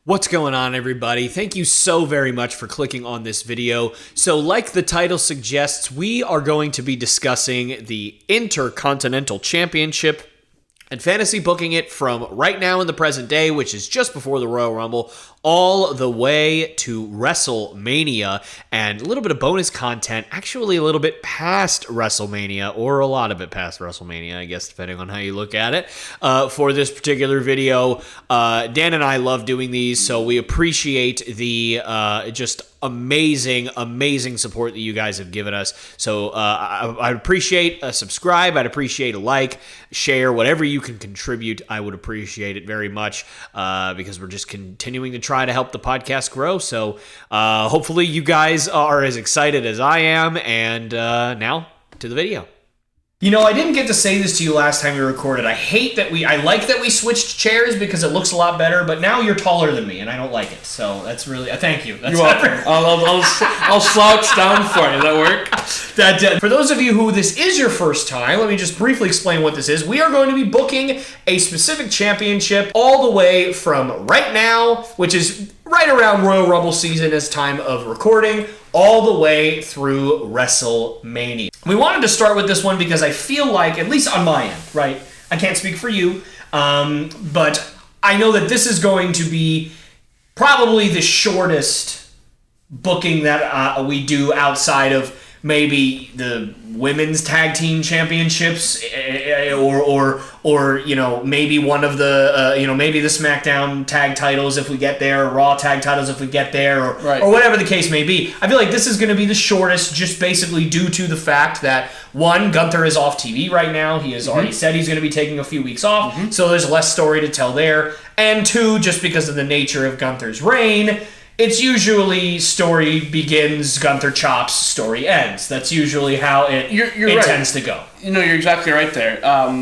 What's going on, everybody? Thank you so very much for clicking on this video. So like the title suggests, we are going to be discussing the Intercontinental Championship and fantasy booking it from right now in the present day, which is just before the Royal Rumble, all the way to Wrestlemania, and a little bit of bonus content, actually a little bit past Wrestlemania, or a lot of it past Wrestlemania, I guess, depending on how you look at it, for this particular video. Dan and I love doing these, so we appreciate the just amazing support that you guys have given us. So I'd appreciate a subscribe, I'd appreciate a like, share, whatever you can contribute. I would appreciate it very much because we're just continuing to try to help the podcast grow. So hopefully you guys are as excited as I am. And now to the video. You know, I didn't get to say this to you last time we recorded. I like that we switched chairs because it looks a lot better, but now you're taller than me, and I don't like it. So that's really, thank you. That's You're welcome. I'll slouch down for you. Does that work? For those of you who this is your first time, let me just briefly explain what this is. We are going to be booking a specific championship all the way from right now, which is right around Royal Rumble season as time of recording, all the way through WrestleMania. We wanted to start with this one because I feel like, at least on my end, right? I can't speak for you, but I know that this is going to be probably the shortest booking that we do outside of maybe the women's tag team championships, or you know, maybe one of the maybe the SmackDown tag titles if we get there, or Raw tag titles if we get there, or whatever the case may be. I feel like this is going to be the shortest, just basically due to the fact that one, Gunther is off TV right now. He has already said he's going to be taking a few weeks off, so there's less story to tell there. And two, just because of the nature of Gunther's reign, it's usually story begins, Gunther chops, story ends. That's usually how it right. Tends to go. You know, you're exactly right there.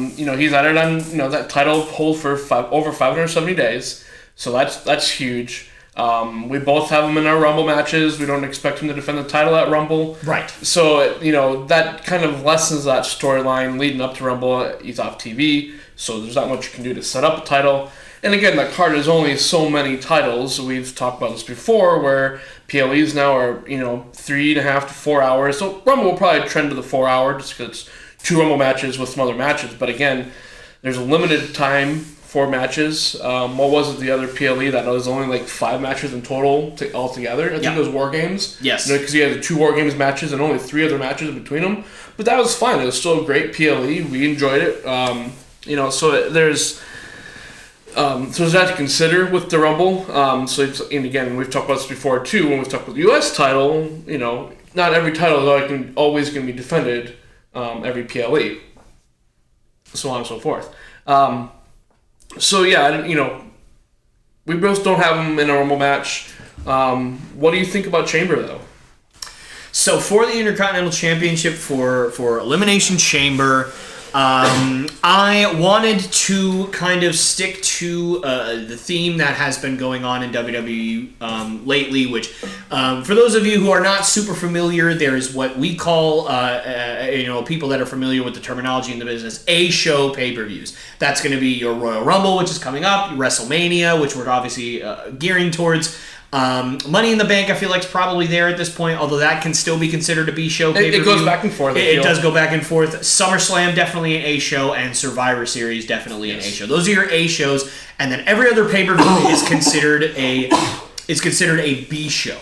He's added on that title hold for over 570 days, so that's huge. We both have him in our Rumble matches. We don't expect him to defend the title at Rumble. Right. So, that kind of lessens that storyline leading up to Rumble. He's off TV, so there's not much you can do to set up a title. And again, the card is only so many titles. We've talked about this before, where PLEs now are 3.5 to 4 hours. So Rumble will probably trend to the 4 hour just because it's 2 Rumble matches with some other matches. But again, there's a limited time for matches. What was it, the other PLE that was only like 5 matches in total altogether? I think it was War Games. Yes. Because he had the 2 War Games matches and only 3 other matches between them. But that was fine. It was still a great PLE. We enjoyed it. So there's that to consider with the Rumble. And again, we've talked about this before too. When we've talked about the U.S. title, not every title is always going to be defended every PLE, so on and so forth. We both don't have him in a Rumble match. What do you think about Chamber though? So for the Intercontinental Championship for Elimination Chamber, I wanted to kind of stick to the theme that has been going on in WWE lately, which, for those of you who are not super familiar, there is what we call, people that are familiar with the terminology in the business, A-show pay-per-views. That's going to be your Royal Rumble, which is coming up, WrestleMania, which we're obviously gearing towards. Money in the Bank, I feel like, is probably there at this point, although that can still be considered a B-show pay-per-view. It goes back and forth. It does go back and forth. SummerSlam, definitely an A-show, and Survivor Series, definitely an A-show. Those are your A-shows, and then every other pay-per-view is considered a B-show.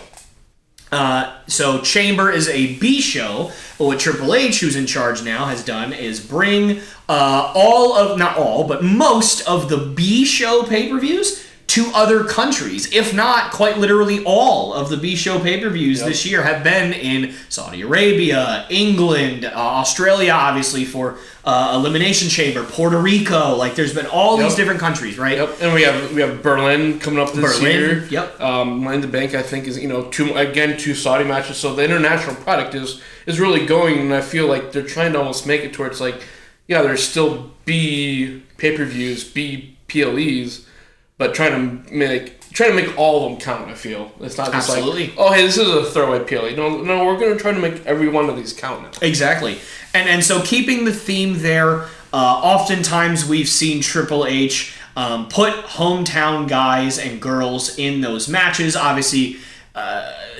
So Chamber is a B-show, but what Triple H, who's in charge now, has done is bring most of the B-show pay-per-views to other countries, if not quite literally all of the B-show pay-per-views this year have been in Saudi Arabia, England, Australia, obviously for Elimination Chamber, Puerto Rico. Like, there's been all these different countries, right? Yep. And we have Berlin coming up this year. Yep. Money in the Bank, I think, is 2 Saudi matches. So the international product is really going, and I feel like they're trying to almost make it to where it's like, there's still B pay-per-views, B PLEs. But trying to make all of them count, I feel. It's not just Absolutely. like, oh, hey, this is a throwaway PLE. No, we're going to try to make every one of these count now. Exactly. And so keeping the theme there, oftentimes we've seen Triple H put hometown guys and girls in those matches. Obviously,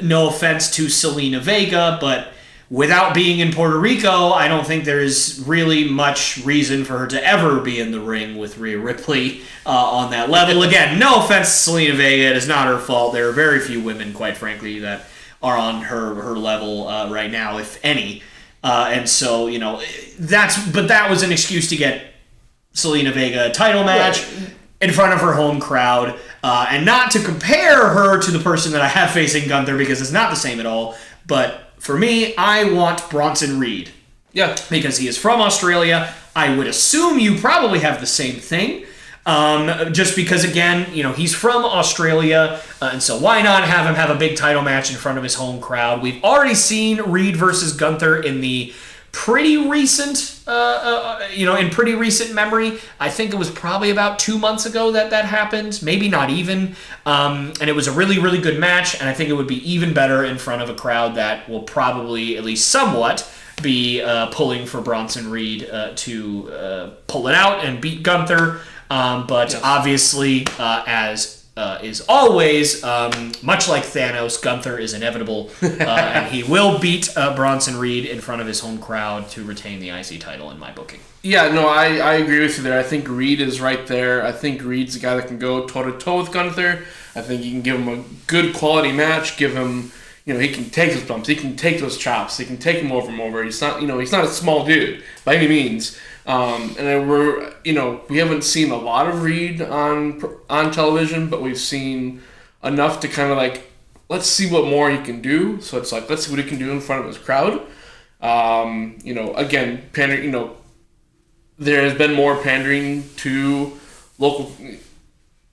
no offense to Selena Vega, but without being in Puerto Rico, I don't think there's really much reason for her to ever be in the ring with Rhea Ripley on that level. Again, no offense to Selena Vega. It is not her fault. There are very few women, quite frankly, that are on her level right now, if any. And so, that was an excuse to get Selena Vega a title match in front of her home crowd. And not to compare her to the person that I have facing Gunther, because it's not the same at all. But for me, I want Bronson Reed. Yeah. Because he is from Australia. I would assume you probably have the same thing. Just because, again, he's from Australia, and so why not have him have a big title match in front of his home crowd? We've already seen Reed versus Gunther in the pretty recent, in pretty recent memory. I think it was probably about 2 months ago that happened, maybe not even. And it was a really, really good match, and I think it would be even better in front of a crowd that will probably, at least somewhat, be pulling for Bronson Reed to pull it out and beat Gunther. But obviously, as is always, much like Thanos, Gunther is inevitable, and he will beat Bronson Reed in front of his home crowd to retain the IC title in my booking. Yeah, no, I agree with you there. I think Reed is right there. I think Reed's the guy that can go toe-to-toe with Gunther. I think you can give him a good quality match, give him... he can take those bumps, he can take those chops, he can take him over. He's not, he's not a small dude by any means. And we haven't seen a lot of Reed on television, but we've seen enough to kind of let's see what more he can do. So it's let's see what he can do in front of his crowd. Again, there has been more pandering to local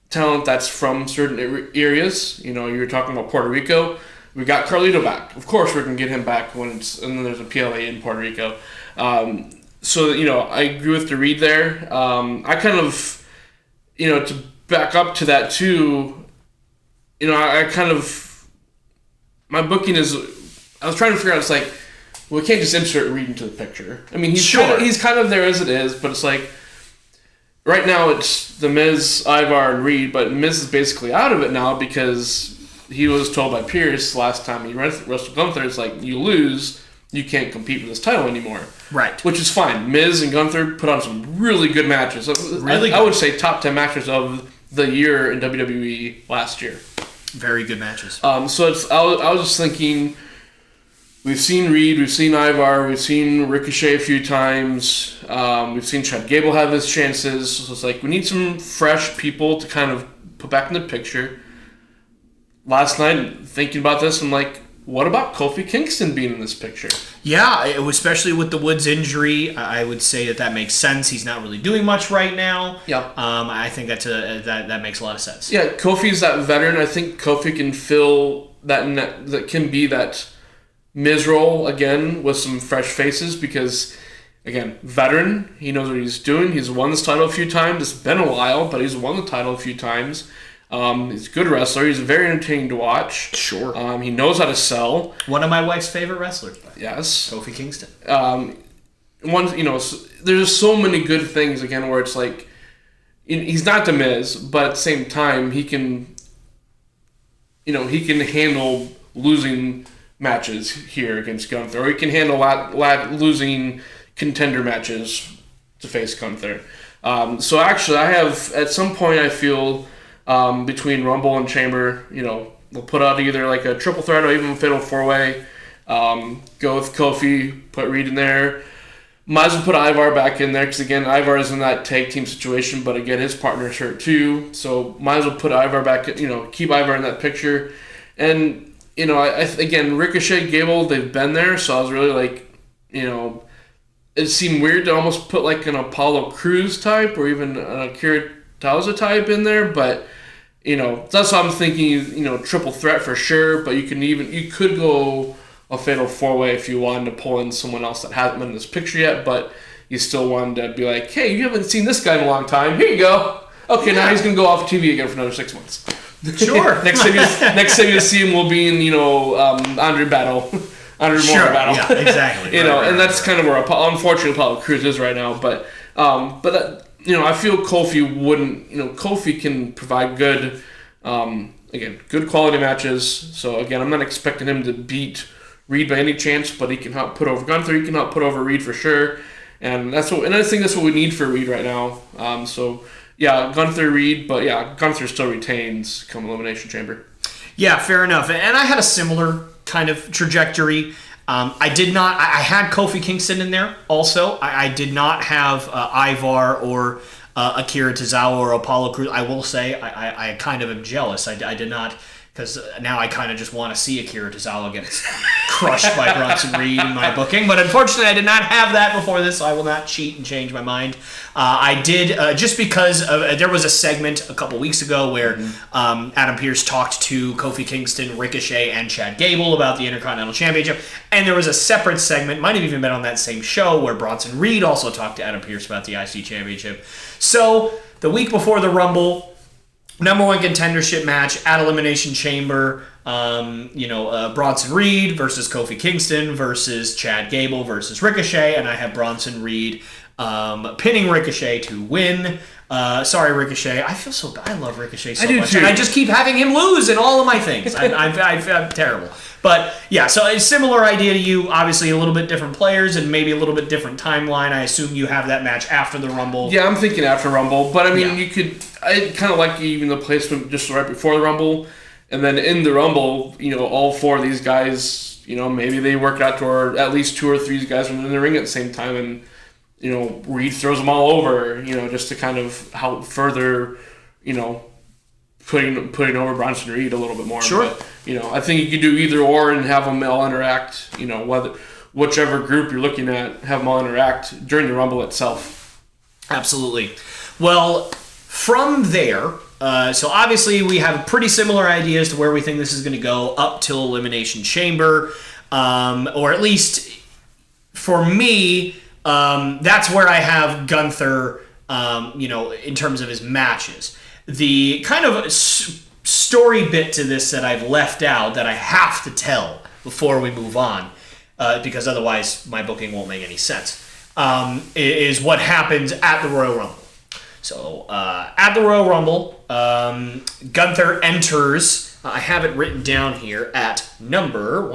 talent that's from certain areas. You were talking about Puerto Rico. We got Carlito back. Of course, we're going to get him back and then there's a PLA in Puerto Rico. So, I agree with the Reed there. I kind of, to back up to that too, I kind of, my booking is, I was trying to figure out, we can't just insert Reed into the picture. I mean, he's kind of there as it is, but it's right now it's The Miz, Ivar, and Reed, but Miz is basically out of it now because he was told by Pierce last time he wrestled Gunther, it's you lose, you can't compete for this title anymore. Right. Which is fine. Miz and Gunther put on some really good matches. I would say top 10 matches of the year in WWE last year. Very good matches. So I was just thinking, we've seen Reed, we've seen Ivar, we've seen Ricochet a few times, we've seen Chad Gable have his chances. So it's we need some fresh people to kind of put back in the picture. Last night, thinking about this, I'm what about Kofi Kingston being in this picture? Yeah, especially with the Woods injury, I would say that makes sense. He's not really doing much right now. Yeah. I think that makes a lot of sense. Yeah, Kofi's that veteran. I think Kofi can fill that can be that Miz role again with some fresh faces because, again, veteran. He knows what he's doing. He's won this title a few times. It's been a while, but he's won the title a few times. He's a good wrestler. He's very entertaining to watch. Sure. He knows how to sell. One of my wife's favorite wrestlers. Yes. Kofi Kingston. There's so many good things, again, where it's he's not The Miz, but at the same time, he can handle losing matches here against Gunther, or he can handle losing contender matches to face Gunther. So actually, I have, at some point, I feel... between Rumble and Chamber, we'll put out either a triple threat or even a fatal 4-way. Go with Kofi, put Reed in there. Might as well put Ivar back in there because, again, Ivar is in that tag team situation, but again, his partner's hurt too. So might as well put Ivar back, keep Ivar in that picture. And, again, Ricochet, Gable, they've been there, so I was really it seemed weird to almost put an Apollo Crews type or even an Akira Tauza type in there, but that's what I'm thinking. Triple threat for sure, but you could go a fatal 4-way if you wanted to pull in someone else that hasn't been in this picture yet, but you still wanted to be hey, you haven't seen this guy in a long time. Here you go. Okay, Now he's gonna go off TV again for another 6 months. Sure. next time you see him will be in Andre Battle. Andre Memorial Battle. Yeah, exactly. And that's kind of where unfortunately Apollo Crews is right now, but I feel Kofi wouldn't. Kofi can provide good, good quality matches. So again, I'm not expecting him to beat Reed by any chance, but he can help put over Gunther. He can help put over Reed for sure, and I think that's what we need for Reed right now. Gunther, Reed, but Gunther still retains come Elimination Chamber. Yeah, fair enough. And I had a similar kind of trajectory. I had Kofi Kingston in there also. I did not have Ivar or Akira Tozawa or Apollo Crews. I will say I kind of am jealous. I did not, because now I kind of just want to see Akira Tozawa get crushed by Bronson Reed in my booking. But unfortunately, I did not have that before this, so I will not cheat and change my mind. I did, just because there was a segment a couple weeks ago where Adam Pearce talked to Kofi Kingston, Ricochet, and Chad Gable about the Intercontinental Championship. And there was a separate segment, might have even been on that same show, where Bronson Reed also talked to Adam Pearce about the IC Championship. So the week before the Rumble, number one contendership match at Elimination Chamber, Bronson Reed versus Kofi Kingston versus Chad Gable versus Ricochet, and I have Bronson Reed pinning Ricochet to win. Sorry, Ricochet. I feel so bad. I love Ricochet so much. Too. And I just keep having him lose in all of my things. I'm terrible. But yeah, so a similar idea to you. Obviously, a little bit different players and maybe a little bit different timeline. I assume you have that match after the Rumble. Yeah, I'm thinking after Rumble. But I mean, I kind of like even the placement just right before the Rumble. And then in the Rumble, all four of these guys, maybe they work out to, or at least two or three guys are in the ring at the same time. And Reed throws them all over, just to kind of help further, putting over Bronson Reed a little bit more. Sure. But, I think you could do either or and have them all interact, whichever group you're looking at, have them all interact during the Rumble itself. Absolutely. Well, from there, so obviously we have pretty similar ideas to where we think this is going to go up till Elimination Chamber, or at least for me, that's where I have Gunther, in terms of his matches. The kind of story bit to this that I've left out that I have to tell before we move on, because otherwise my booking won't make any sense, is what happens at the Royal Rumble. So at the Royal Rumble, Gunther enters. I have it written down here at number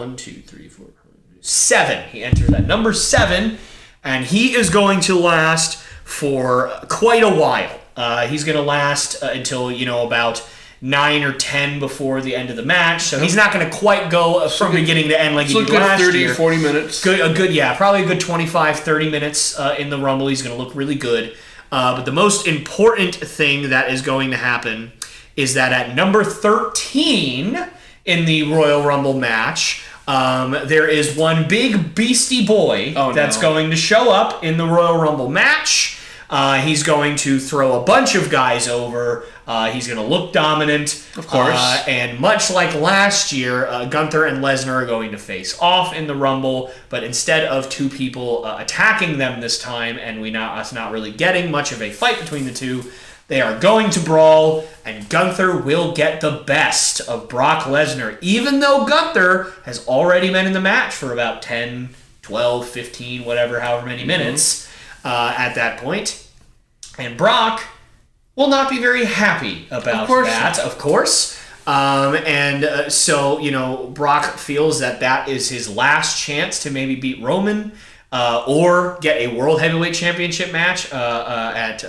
7. He enters at number 7. And he is going to last for quite a while. He's going to last until, about 9 or 10 before the end of the match. So he's not going to quite go from beginning to end like he did last 30, year. 40 minutes. Probably a good 25, 30 minutes in the Rumble. He's going to look really good. But the most important thing that is going to happen is that at number 13 in the Royal Rumble match, there is one big beastie boy that's going to show up in the Royal Rumble match. He's going to throw a bunch of guys over. He's going to look dominant. Of course. And much like last year, Gunther and Lesnar are going to face off in the Rumble, but instead of two people attacking them this time, and us not really getting much of a fight between the two, they are going to brawl, and Gunther will get the best of Brock Lesnar, even though Gunther has already been in the match for about 10, 12, 15, however many minutes at that point. And Brock will not be very happy about that, of course. So, Brock feels that is his last chance to maybe beat Roman or get a World Heavyweight Championship match at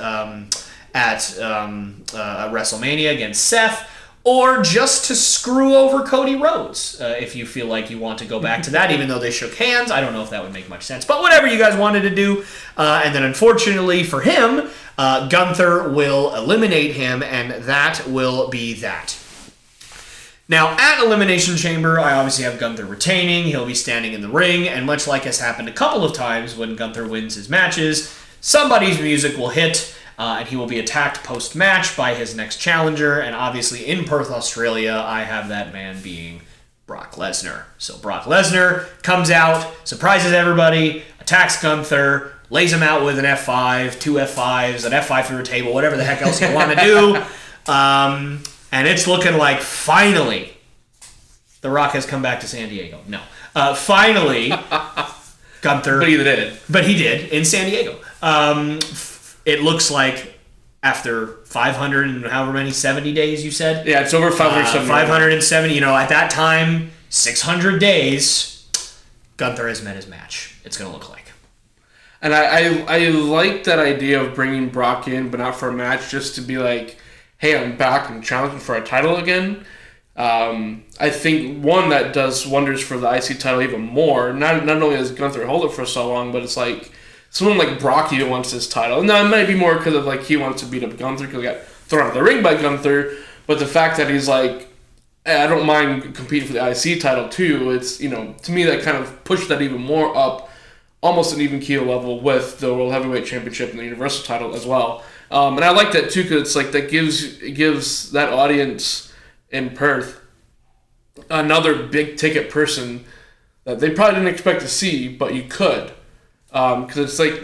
WrestleMania against Seth, or just to screw over Cody Rhodes, if you feel like you want to go back to that, even though they shook hands. I don't know if that would make much sense, but whatever you guys wanted to do. And then unfortunately for him, Gunther will eliminate him, and that will be that. Now, at Elimination Chamber, I obviously have Gunther retaining. He'll be standing in the ring, and much like has happened a couple of times when Gunther wins his matches, somebody's music will hit, and he will be attacked post-match by his next challenger. And obviously in Perth, Australia, I have that man being Brock Lesnar. So Brock Lesnar comes out, surprises everybody, attacks Gunther, lays him out with an F5, 2 F5s, an F5 through a table, whatever the heck else you want to do. And it's looking like finally The Rock has come back to San Diego. No. Finally, Gunther... But he did. But he did, in San Diego. it looks like after 500 and however many, 70 days you said? Yeah, it's over 570. 570, at that time, 600 days, Gunther has met his match. It's going to look like. And I like that idea of bringing Brock in, but not for a match, just to be like, hey, I'm back and challenging for a title again. I think, one, that does wonders for the IC title even more. Not only has Gunther held it for so long, but it's like, someone like Brock even wants this title. Now, it might be more because of, like, he wants to beat up Gunther because he got thrown out of the ring by Gunther, but the fact that he's like, I don't mind competing for the IC title, too, it's, to me, that kind of pushed that even more up, almost an even keel level with the World Heavyweight Championship and the Universal title as well. And I like that, too, because it's like, that gives that audience in Perth another big-ticket person that they probably didn't expect to see, but you could. Because it's like,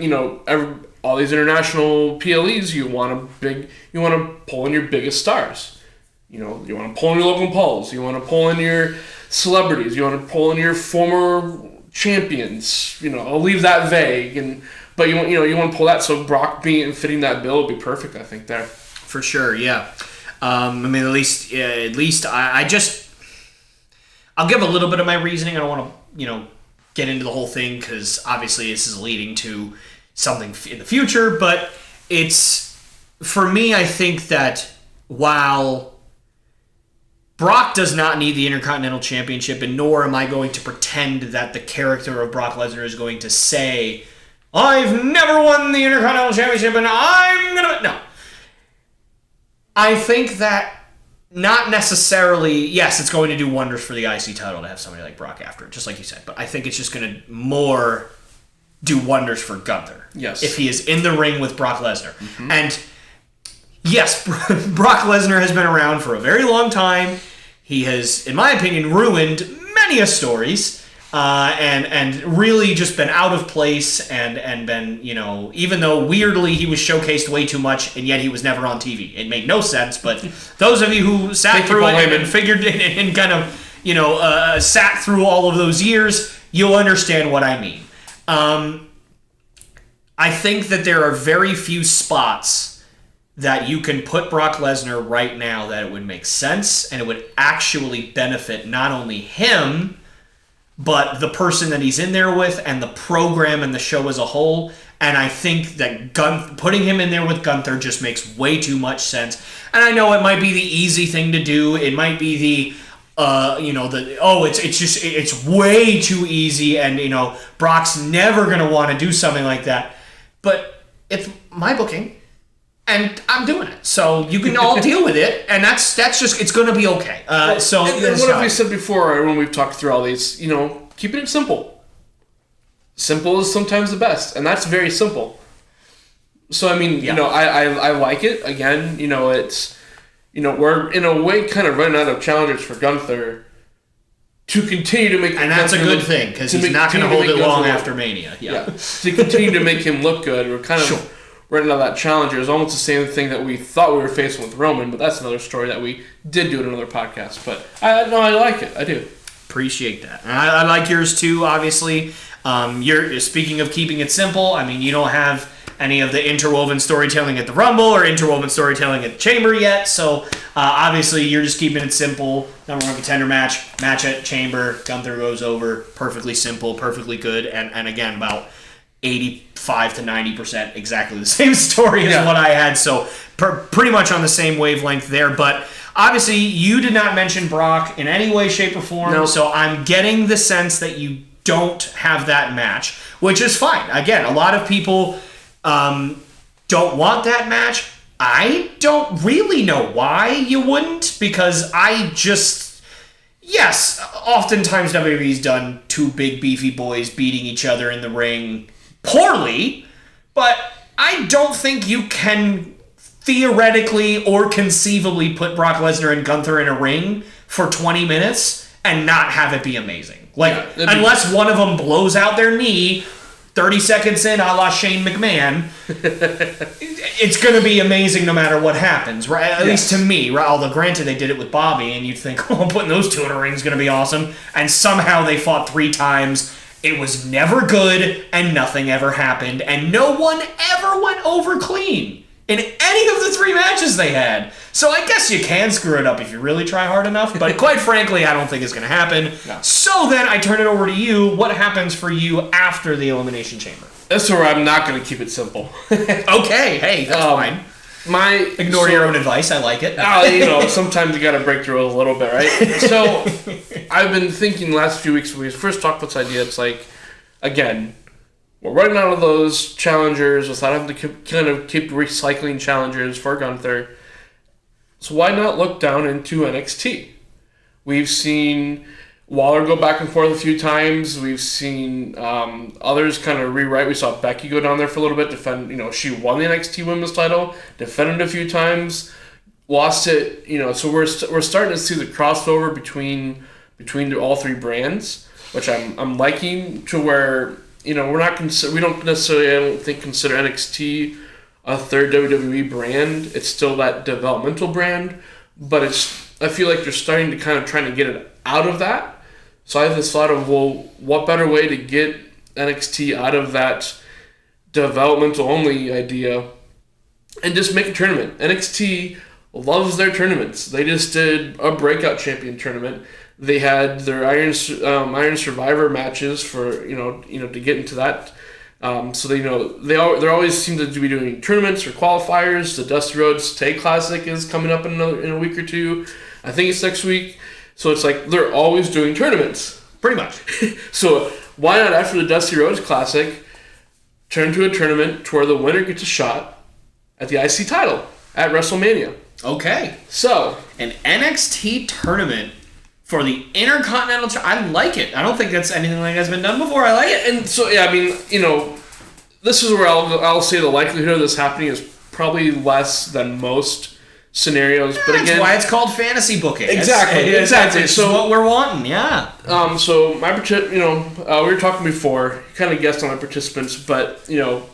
all these international PLEs, you want to pull in your biggest stars. You want to pull in your Logan Pauls. You want to pull in your celebrities. You want to pull in your former champions. I'll leave that vague, but you want to pull that. So Brock being and fitting that bill would be perfect, I think, there. For sure, yeah. At least I'll give a little bit of my reasoning. I don't want to, get into the whole thing because obviously this is leading to something in the future, but for me, I think that while Brock does not need the Intercontinental Championship, and nor am I going to pretend that the character of Brock Lesnar is going to say, I've never won the Intercontinental Championship and I'm going to... No. I think that not necessarily, yes, it's going to do wonders for the IC title to have somebody like Brock after it, just like you said. But I think it's just going to more do wonders for Gunther. Yes. If he is in the ring with Brock Lesnar. Mm-hmm. And yes, Brock Lesnar has been around for a very long time. He has, in my opinion, ruined many a stories. And really just been out of place and been, even though weirdly he was showcased way too much and yet he was never on TV. It made no sense, but those of you who sat through it and figured it and kind of, sat through all of those years, you'll understand what I mean. I think that there are very few spots that you can put Brock Lesnar right now that it would make sense and it would actually benefit not only him, but the person that he's in there with and the program and the show as a whole. And I think that putting him in there with Gunther just makes way too much sense. And I know it might be the easy thing to do. It might be it's way too easy and, Brock's never going to want to do something like that. But it's my booking and I'm doing it. So you can all deal with it. And that's just, it's going to be okay. And what have we said before when we've talked through all these, keeping it simple. Simple is sometimes the best, and that's very simple. So, I mean, I like it. Again, it's, we're in a way kind of running out of challengers for Gunther to continue to make... And that's a good thing, because he's not going to hold it long after Mania. Yeah. To continue to make him look good. We're kind of running out of that challenger. It's almost the same thing that we thought we were facing with Roman, but that's another story that we did do in another podcast. But, I like it. I do. Appreciate that. And I like yours too, obviously. You're speaking of keeping it simple. I mean, you don't have any of the interwoven storytelling at the Rumble or interwoven storytelling at the Chamber yet, so obviously you're just keeping it simple. Number one contender match at Chamber, Gunther goes over, perfectly simple, perfectly good, and again, about 85 to 90% exactly the same story as what I had, so pretty much on the same wavelength there, but obviously you did not mention Brock in any way, shape, or form, so I'm getting the sense that you don't have that match, which is fine. Again, a lot of people don't want that match. I don't really know why you wouldn't, because yes, oftentimes WWE's done two big beefy boys beating each other in the ring poorly, but I don't think you can theoretically or conceivably put Brock Lesnar and Gunther in a ring for 20 minutes and not have it be amazing. Unless one of them blows out their knee 30 seconds in, a la Shane McMahon, it's going to be amazing no matter what happens, right? At least to me, right? Although, granted, they did it with Bobby, and you'd think, putting those two in a ring is going to be awesome, and somehow they fought 3 times It was never good, and nothing ever happened, and no one ever went over clean in any of the 3 matches they had. So I guess you can screw it up if you really try hard enough, but quite frankly, I don't think it's going to happen. No. So then I turn it over to you. What happens for you after the Elimination Chamber? That's where I'm not going to keep it simple. Okay, hey, that's fine. Ignore your own advice. I like it. Sometimes you got to break the rules a little bit, right? So I've been thinking the last few weeks when we first talked about this idea, it's like, again, we're running out of those challengers without having to keep recycling challengers for Gunther. So why not look down into NXT? We've seen Waller go back and forth a few times. We've seen others kind of rewrite. We saw Becky go down there for a little bit, defend. She won the NXT Women's title, defended a few times, lost it. So we're starting to see the crossover between all 3 brands, which I'm liking, to where we don't necessarily, I don't think, consider NXT a third WWE brand. It's still that developmental brand, but I feel like they're starting to kind of trying to get it out of that. So I have this thought of, well, what better way to get NXT out of that developmental only idea and just make a tournament. NXT loves their tournaments. They just did a breakout champion tournament. They had their Iron Survivor matches for to get into that. So they always seem to be doing tournaments or qualifiers. The Dusty Rhodes Tag Classic is coming up in a week or two. I think it's next week. So it's like they're always doing tournaments, pretty much. So why not, after the Dusty Rhodes Classic, turn to a tournament to where the winner gets a shot at the IC title at WrestleMania? Okay. So an NXT tournament for the Intercontinental. I like it. I don't think that's anything like that's been done before. I like it. And so this is where I'll say the likelihood of this happening is probably less than most scenarios, but again, that's why it's called fantasy booking. Exactly. It's so what we're wanting, yeah. So my we were talking before, kind of guessed on my participants, but the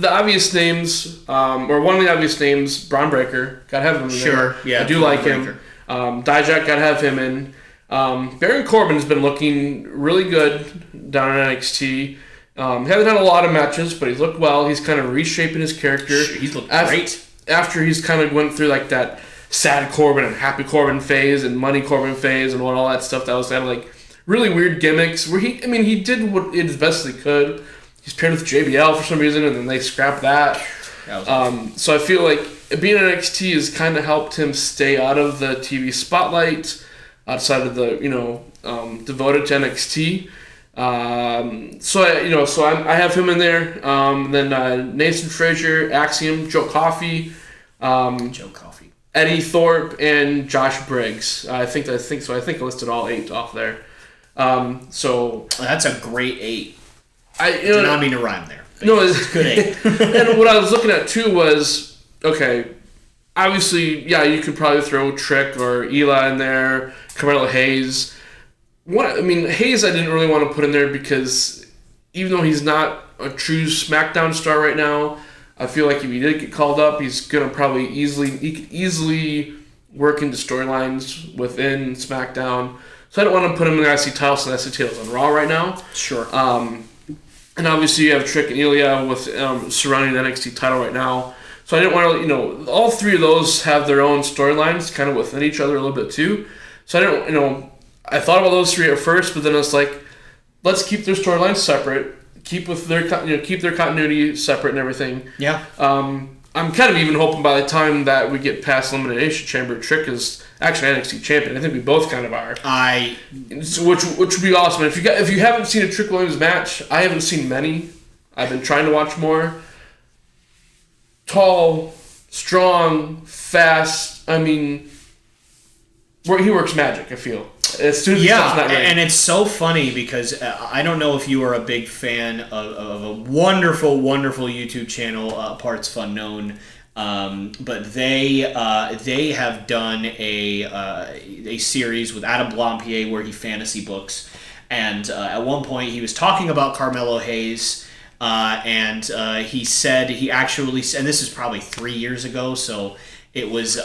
obvious names, or one of the obvious names, Braun Breaker, gotta have him in there. Sure, yeah. I do like him. Dijak, gotta have him in. Baron Corbin's been looking really good down in NXT. Hasn't had a lot of matches, but he's looked well. He's kind of reshaping his character. He's looked great. After he's kind of went through like that sad Corbin and happy Corbin phase and money Corbin phase and all that stuff that was kind of like really weird gimmicks where he did what as best he could. He's paired with JBL for some reason, and then they scrapped that. So I feel like being in NXT has kind of helped him stay out of the TV spotlight, outside of the devoted to NXT. So I have him in there. Then Nathan Frazier, Axiom, Joe Coffey, Eddie Thorpe, and Josh Briggs. I think so. I think I listed all 8 off there. So that's a great 8. I did not mean to rhyme there. No, it's good 8. And what I was looking at too was, okay, obviously, yeah, you could probably throw Trick or Eli in there, Carmelo Hayes. Hayes I didn't really want to put in there because even though he's not a true SmackDown star right now, I feel like if he did get called up, he's gonna probably easily work into storylines within SmackDown. So I don't want to put him in the IC title, so that's the title's on Raw right now. Sure. And obviously you have Trick and Ilya with surrounding the NXT title right now. So I didn't want to, all 3 of those have their own storylines kind of within each other a little bit too. So I don't, I thought about those 3 at first, but then it's like, let's keep their storylines separate, keep their continuity separate and everything. Yeah. I'm kind of even hoping by the time that we get past Elimination Chamber, Trick is actually NXT champion. I think we both kind of are. Which would be awesome. And if you haven't seen a Trick Williams match, I haven't seen many. I've been trying to watch more. Tall, strong, fast. He works magic, I feel. As soon as not right. And it's so funny because I don't know if you are a big fan of a wonderful, wonderful YouTube channel, Parts Fun Known, but they have done a series with Adam Blampier where he fantasy books, and at one point he was talking about Carmelo Hayes. And he said he actually, and this is probably 3 years ago, so it was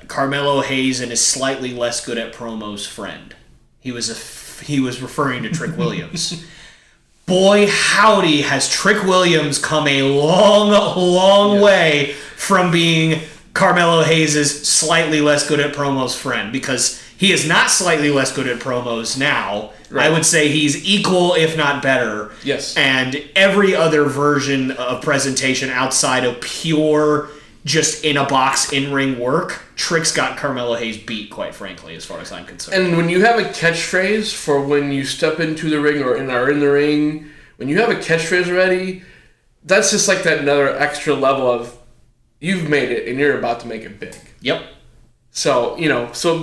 Carmelo Hayes and his slightly less good at promos friend. He was a he was referring to Trick Williams. Boy, howdy, has Trick Williams come a long, long way from being Carmelo Hayes' slightly less good at promos friend, because he is not slightly less good at promos now. Right. I would say he's equal, if not better. Yes. And every other version of presentation outside of pure, just in a box, in-ring work, Trick's got Carmelo Hayes beat, quite frankly, as far as I'm concerned. And when you have a catchphrase for when you step into the ring or are in the ring, when you have a catchphrase already, that's just like that another extra level of you've made it and you're about to make it big. Yep. So,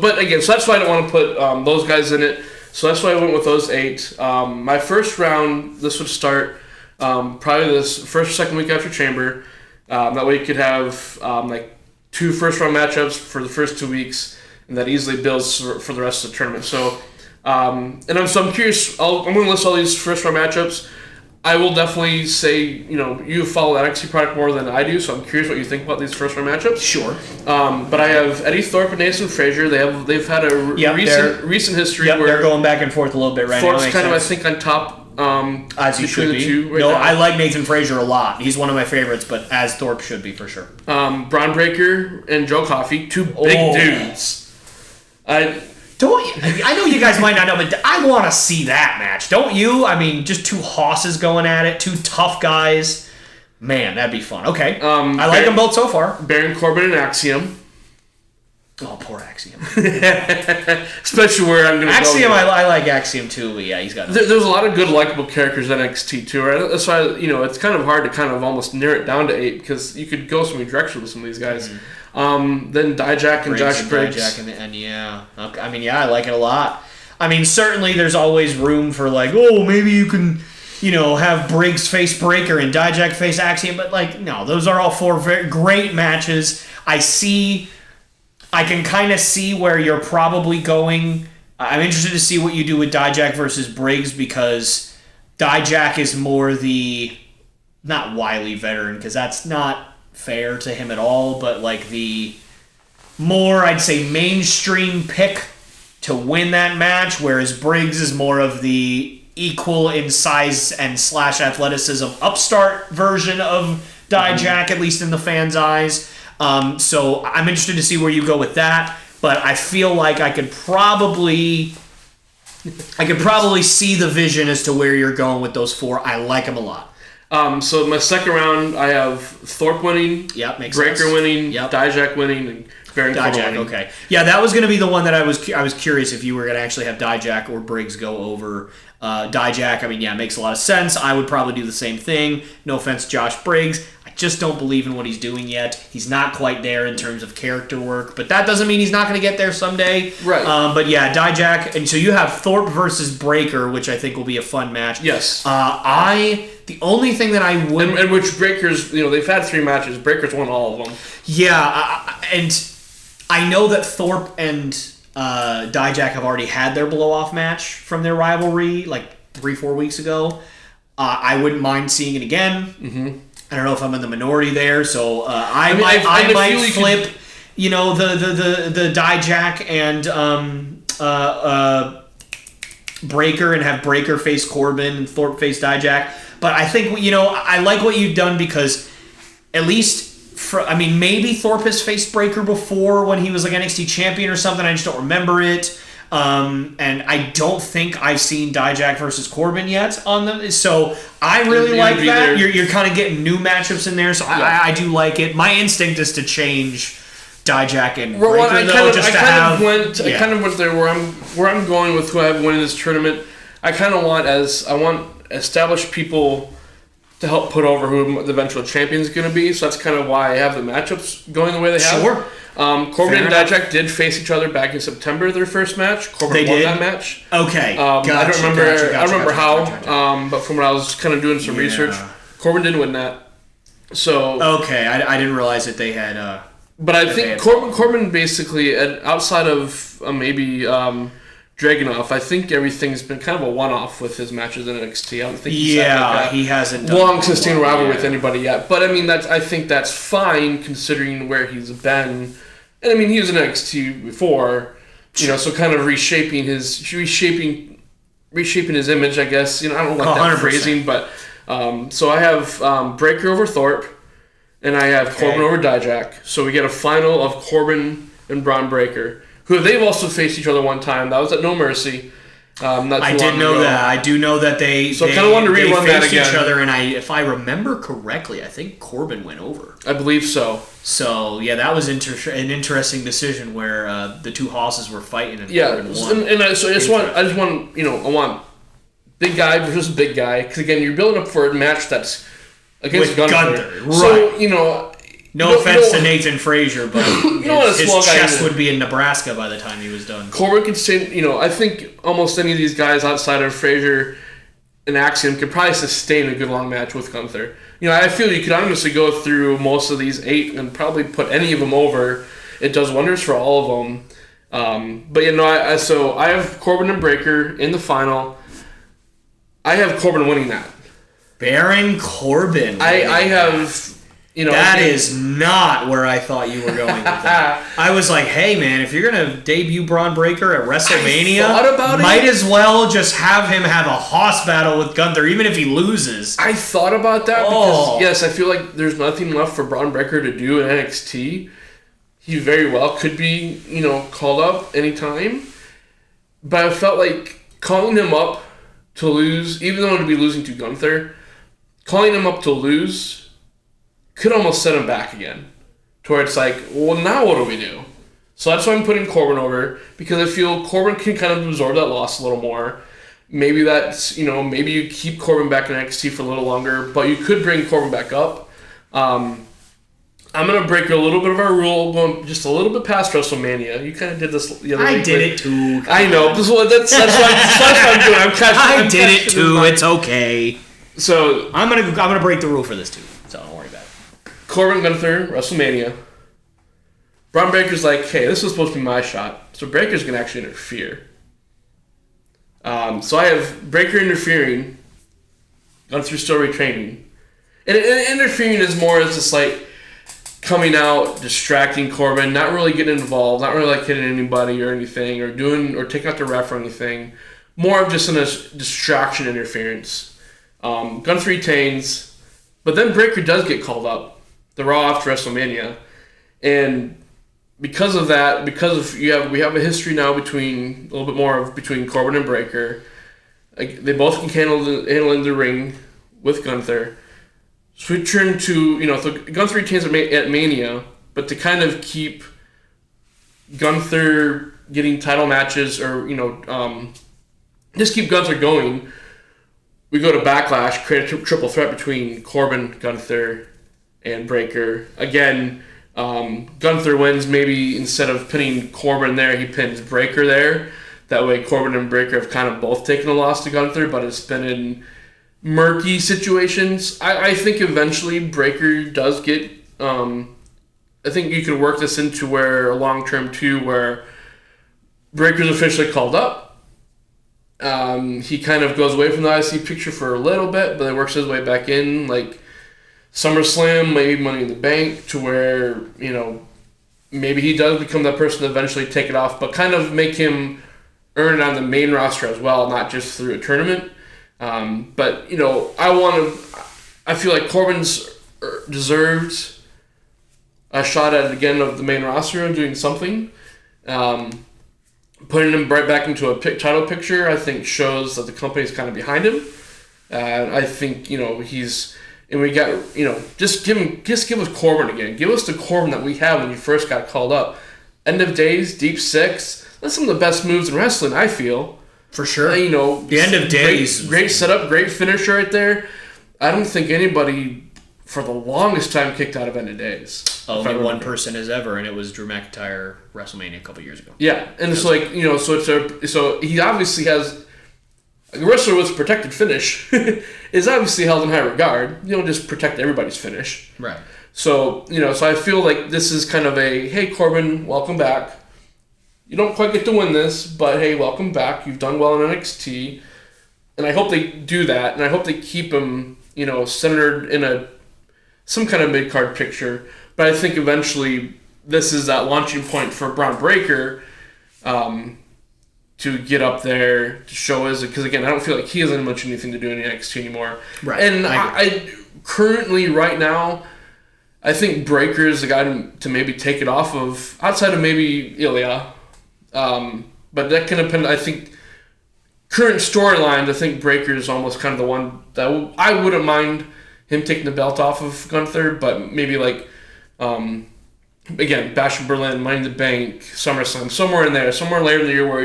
but again, so that's why I don't want to put those guys in it. So that's why I went with those 8. My first round, this would start probably this first or second week after Chamber. That way you could have like 2 first-round matchups for the first 2 weeks, and that easily builds for the rest of the tournament. So, I'm curious. I'm going to list all these first-round matchups. I will definitely say, you follow the NXT product more than I do, so I'm curious what you think about these first-round matchups. Sure. But I have Eddie Thorpe and Nathan Frazier. They've had a recent history where they're going back and forth a little bit right Thorpe's now. kind of, I think, on top. As he should be. Right now. I like Nathan Frazier a lot. He's one of my favorites, but as Thorpe should be for sure. Braun Breaker and Joe Coffey, 2 big dudes. I know you guys might not know, but I want to see that match. Don't you? I mean, just 2 hosses going at it, 2 tough guys. Man, that'd be fun. Okay. I like them both so far. Baron Corbin and Axiom. Oh, poor Axiom. Especially where I'm going to go. Axiom, I like Axiom too, but yeah, he's got... There's a lot of good, likable characters in NXT too, right? That's why, it's kind of hard to kind of almost narrow it down to 8, because you could go so many directions with some of these guys. Mm-hmm. Then Dijak and Josh Briggs. Dijak and yeah. Okay. I mean, yeah, I like it a lot. I mean, certainly there's always room for like, maybe you can... have Briggs face Breaker and Dijak face Axiom, but no, those are all 4 very great matches. I can kind of see where you're probably going. I'm interested to see what you do with Dijak versus Briggs, because Dijak is more the, not wily veteran, because that's not fair to him at all, but the more, I'd say, mainstream pick to win that match, whereas Briggs is more of the equal in size and / athleticism upstart version of Dijak, at least in the fans' eyes. So I'm interested to see where you go with that, but I feel like I could probably see the vision as to where you're going with those 4. I like them a lot. So my second round, I have Thorpe winning, Yep, makes Breaker sense. winning, Yep. Dijak winning, and Baron Corbin winning. Okay. Yeah, that was going to be the one that I was curious if you were going to actually have Dijak or Briggs go over Dijak. I mean, yeah, it makes a lot of sense. I would probably do the same thing. No offense, Josh Briggs. Just don't believe in what he's doing yet. He's not quite there in terms of character work, but that doesn't mean he's not going to get there someday. Right. But yeah, Dijak, and so you have Thorpe versus Breaker, which I think will be a fun match. Yes. The only thing that I would... And which Breaker's, they've had 3 matches. Breaker's won all of them. Yeah, and I know that Thorpe and Dijak have already had their blow-off match from their rivalry, 3-4 weeks ago. I wouldn't mind seeing it again. Mm-hmm. I don't know if I'm in the minority there, so I might flip, the Dijak and Breaker, and have Breaker face Corbin and Thorpe face Dijak. But I think I like what you've done, because at least maybe Thorpe has faced Breaker before when he was NXT champion or something. I just don't remember it. And I don't think I've seen Dijak versus Corbin yet on them. So I really like that. You're kind of getting new matchups in there, so yeah. I do like it. My instinct is to change Dijak and Breaker, I kind of went there where I'm going with who I have winning this tournament. I want established people to help put over who the eventual champion is going to be. So that's kind of why I have the matchups going the way they have. Sure. Corbin and Dijak did face each other back in September, their first match. Corbin won that match. Okay. I don't remember how, but from when I was kind of doing some research, Corbin didn't win that. So okay, I didn't realize that they had. But I think Corbin basically, outside of maybe Dragunov, I think everything's been kind of a one-off with his matches in NXT. I don't think he hasn't done long-sustained rivalry with anybody yet. But I mean, I think that's fine considering where he's been. And I mean, he was in NXT before, so kind of reshaping reshaping his image, I guess. I don't like that 100%. phrasing, but so I have Breaker over Thorpe, and I have Corbin over Dijak. So we get a final of Corbin and Braun Breaker, who they've also faced each other one time. That was at No Mercy. I did know that. I do know that they. So I kind of wanted to rerun that again. Each other, and if I remember correctly, I think Corbin went over. I believe so. So yeah, that was an interesting decision where the two Hosses were fighting and Corbin won. And I just want I want big guy versus big guy, because again, you're building up for a match that's against Gunther. Right. So no offense to Nathan Frazier, but his chest guy would be in Nebraska by the time he was done. Corbin could say, I think almost any of these guys outside of Frazier and Axiom could probably sustain a good long match with Gunther. I feel you could honestly go through most of these 8 and probably put any of them over. It does wonders for all of them. But so I have Corbin and Breaker in the final. I have Corbin winning that. Baron Corbin. I have. That is not where I thought you were going with that. I was like, hey, man, if you're going to debut Braun Breaker at WrestleMania, might as well just have him have a Hoss battle with Gunther, even if he loses. I thought about that because, yes, I feel like there's nothing left for Braun Breaker to do in NXT. He very well could be, called up anytime. But I felt like calling him up to lose, even though to be losing to Gunther, calling him up to lose could almost set him back again. To where it's like, well, now what do we do? So that's why I'm putting Corbin over, because I feel Corbin can kind of absorb that loss a little more. Maybe that's, maybe you keep Corbin back in NXT for a little longer, but you could bring Corbin back up. I'm going to break a little bit of our rule, going just a little bit past WrestleMania. You kind of did this the other week. I did it too. I know. That's what I'm doing. I did it too. It's okay. So I'm gonna break the rule for this too. So don't worry about it. Corbin Gunther, WrestleMania. Braun Breaker's like, hey, this was supposed to be my shot. So Breaker's going to actually interfere. So I have Breaker interfering, Gunther still retraining. And interfering is more as just like coming out, distracting Corbin, not really getting involved, not really like hitting anybody or anything, or taking out the ref or anything. More of just a distraction interference. Gunther retains, but then Breaker does get called up. The Raw after WrestleMania, and because of that, we have a history now between Corbin and Breaker. They both can handle in the ring with Gunther. So we turn to so Gunther retains at Mania, but to kind of keep Gunther getting title matches or just keep Gunther going, we go to Backlash, create a triple threat between Corbin, Gunther, and Breaker. Again, Gunther wins. Maybe instead of pinning Corbin there, he pins Breaker there. That way Corbin and Breaker have kind of both taken a loss to Gunther, but it's been in murky situations. I think eventually Breaker does get... I think you could work this into where a long-term too, where Breaker's officially called up. He kind of goes away from the IC picture for a little bit, but then works his way back in, like SummerSlam, maybe Money in the Bank, to where, maybe he does become that person to eventually take it off, but kind of make him earn it on the main roster as well, not just through a tournament. But, I feel like Corbin's deserved a shot at it again of the main roster and doing something. Putting him right back into a title picture, I think, shows that the company's kind of behind him. I think, he's... And we got, just give us Corbin again. Give us the Corbin that we had when you first got called up. End of days, deep six. That's some of the best moves in wrestling, I feel. For sure. The end of days. Great setup, great finisher right there. I don't think anybody, for the longest time, kicked out of end of days. Only one person has ever, and it was Drew McIntyre WrestleMania a couple years ago. Yeah, and it's like, so he obviously has... A wrestler with a protected finish is obviously held in high regard. You don't just protect everybody's finish. Right. So, so I feel like this is kind of a, hey, Corbin, welcome back. You don't quite get to win this, but hey, welcome back. You've done well in NXT. And I hope they do that, and I hope they keep him, centered in some kind of mid-card picture. But I think eventually this is that launching point for Braun Breaker to to get up there to show his, because again, I don't feel like he has much anything to do in NXT anymore. Right. And I currently, right now, I think Breakker is the guy to maybe take it off of, outside of maybe Ilya. But that can depend. I think current storylines, I think Breakker is almost kind of the one that I wouldn't mind him taking the belt off of Gunther, but maybe like, again, Bash in Berlin, Money in the Bank, SummerSlam, somewhere in there, somewhere later in the year where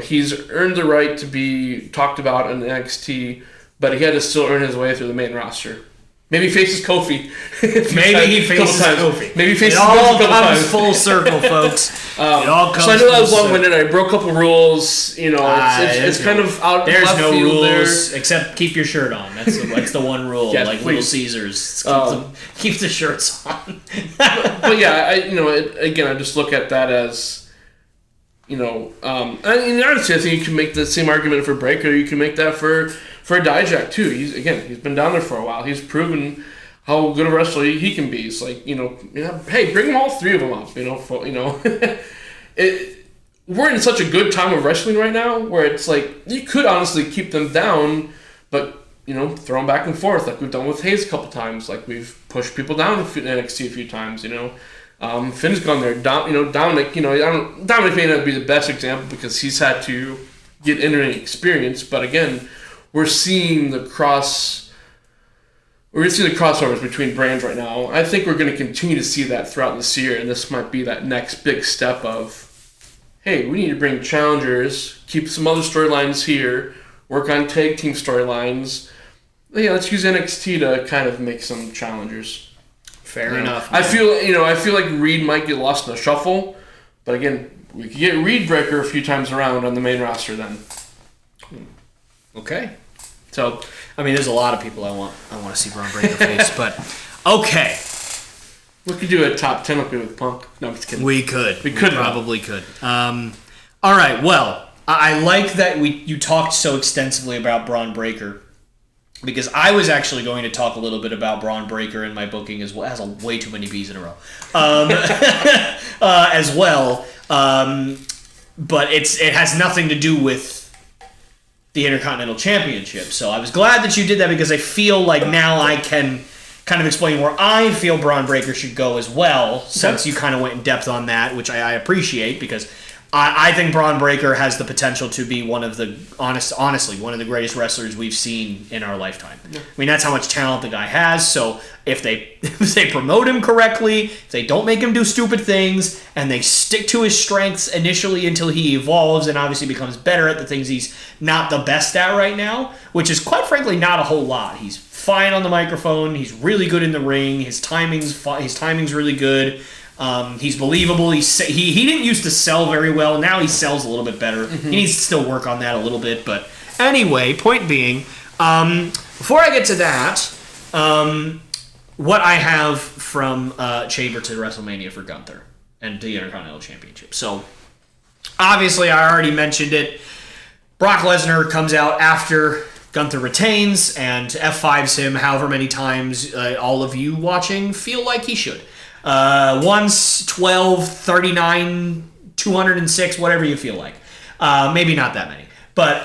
he's earned the right to be talked about in NXT, but he had to still earn his way through the main roster. Maybe he faces Kofi. Maybe he faces Kofi. Maybe he faces Kofi. It all comes times. full circle, folks. It all comes. So I know that was long-winded. I broke a couple rules. It's kind of out. There's left no field rules there. except keep your shirt on. That's the one rule. Yeah, like please. Little Caesars, keep the shirts on. But yeah, I just look at that as, and honestly, I think you can make the same argument for Breakker. You can make that for Dijak too. He's been down there for a while. He's proven how good a wrestler he can be. It's like, hey, bring them all three of them up. We're in such a good time of wrestling right now where it's like you could honestly keep them down, but throw them back and forth like we've done with Hayes a couple times. Like we've pushed people down in NXT a few times. Finn's gone there. Dominic. Dominic may not be the best example because he's had to get in-ring experience, but again, we're seeing the crossovers between brands right now. I think we're going to continue to see that throughout this year, and this might be that next big step of, hey, we need to bring challengers, keep some other storylines here, work on tag team storylines. Yeah, let's use NXT to kind of make some challengers. Fair enough. I feel like Reed might get lost in the shuffle, but again, we could get Reed Breakker a few times around on the main roster then. Okay. So, there's a lot of people I want to see Braun Breakker face, but okay. We could do a top 10 with Punk. No, I'm just kidding. We probably could. All right. Well, I like that you talked so extensively about Braun Breakker because I was actually going to talk a little bit about Braun Breakker in my booking as well. It has way too many B's in a row. As well. But it has nothing to do with the Intercontinental Championship. So I was glad that you did that because I feel like now I can kind of explain where I feel Braun Breakker should go as well, since you kind of went in depth on that, which I appreciate because I think Braun Breakker has the potential to be one of the, honestly, one of the greatest wrestlers we've seen in our lifetime. Yeah. That's how much talent the guy has, so if they promote him correctly, if they don't make him do stupid things, and they stick to his strengths initially until he evolves and obviously becomes better at the things he's not the best at right now, which is quite frankly not a whole lot. He's fine on the microphone, he's really good in the ring, his timing's really good. He's believable. He didn't used to sell very well. Now he sells a little bit better. Mm-hmm. He needs to still work on that a little bit. But anyway, point being, before I get to that, what I have from Chamber to WrestleMania for Gunther and the Intercontinental Championship. So obviously, I already mentioned it. Brock Lesnar comes out after Gunther retains and F5s him however many times all of you watching feel like he should. Once, 12, 39, 206, whatever you feel like. Maybe not that many. But,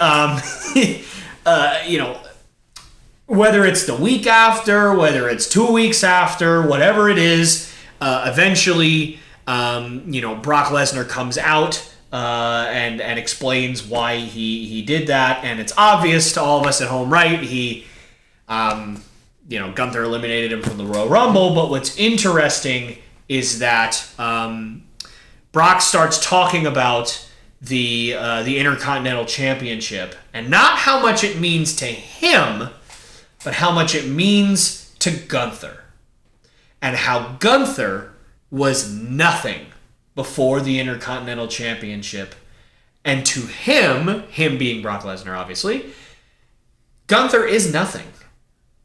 whether it's the week after, whether it's 2 weeks after, whatever it is, eventually, Brock Lesnar comes out and explains why he did that. And it's obvious to all of us at home, right? Gunther eliminated him from the Royal Rumble, but what's interesting is that Brock starts talking about the Intercontinental Championship and not how much it means to him, but how much it means to Gunther. And how Gunther was nothing before the Intercontinental Championship. And to him being Brock Lesnar, obviously, Gunther is nothing.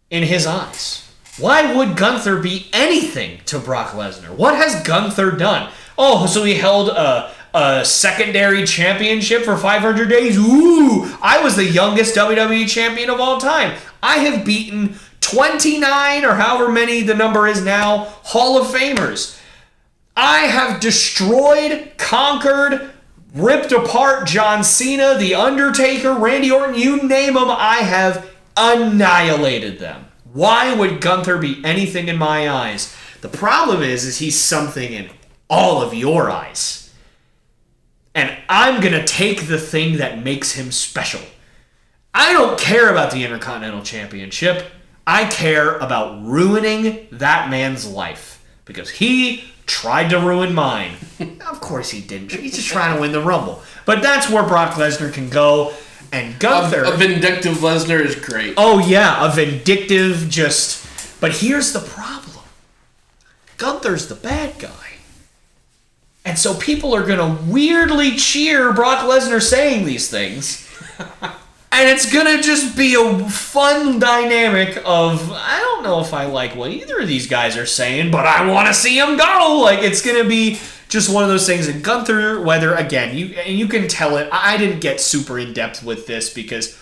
In his eyes. Why would Gunther be anything to Brock Lesnar? What has Gunther done? Oh, so he held a secondary championship for 500 days? Ooh, I was the youngest WWE champion of all time. I have beaten 29 or however many the number is now, Hall of Famers. I have destroyed, conquered, ripped apart John Cena, The Undertaker, Randy Orton, you name them, I have annihilated them. Why would Gunther be anything in my eyes? The problem is he's something in all of your eyes. And I'm going to take the thing that makes him special. I don't care about the Intercontinental Championship. I care about ruining that man's life. Because he tried to ruin mine. Of course he didn't. He's just trying to win the Rumble. But that's where Brock Lesnar can go. And Gunther... A vindictive Lesnar is great. Oh, yeah. A vindictive just... But here's the problem. Gunther's the bad guy. And so people are going to weirdly cheer Brock Lesnar saying these things. And it's going to just be a fun dynamic of, I don't know if I like what either of these guys are saying, but I want to see them go. Like, it's going to be just one of those things. And Gunther, whether, again, you can tell it. I didn't get super in-depth with this because,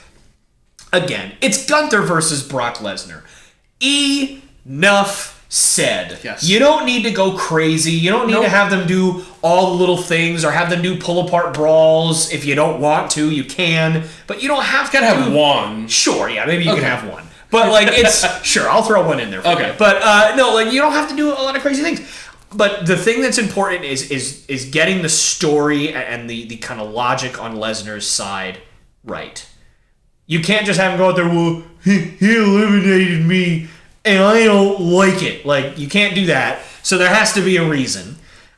again, it's Gunther versus Brock Lesnar. Enough said. Yes. You don't need to go crazy. You don't need to have them do all the little things or have them do pull-apart brawls. If you don't want to, you can. But you don't have to have one. Sure, yeah, maybe you can have one. But, like, it's... Sure, I'll throw one in there for you. But, no, like, you don't have to do a lot of crazy things. But the thing that's important is getting the story and the kind of logic on Lesnar's side right. You can't just have him go out there, well, he eliminated me, and I don't like it. Like, you can't do that. So there has to be a reason.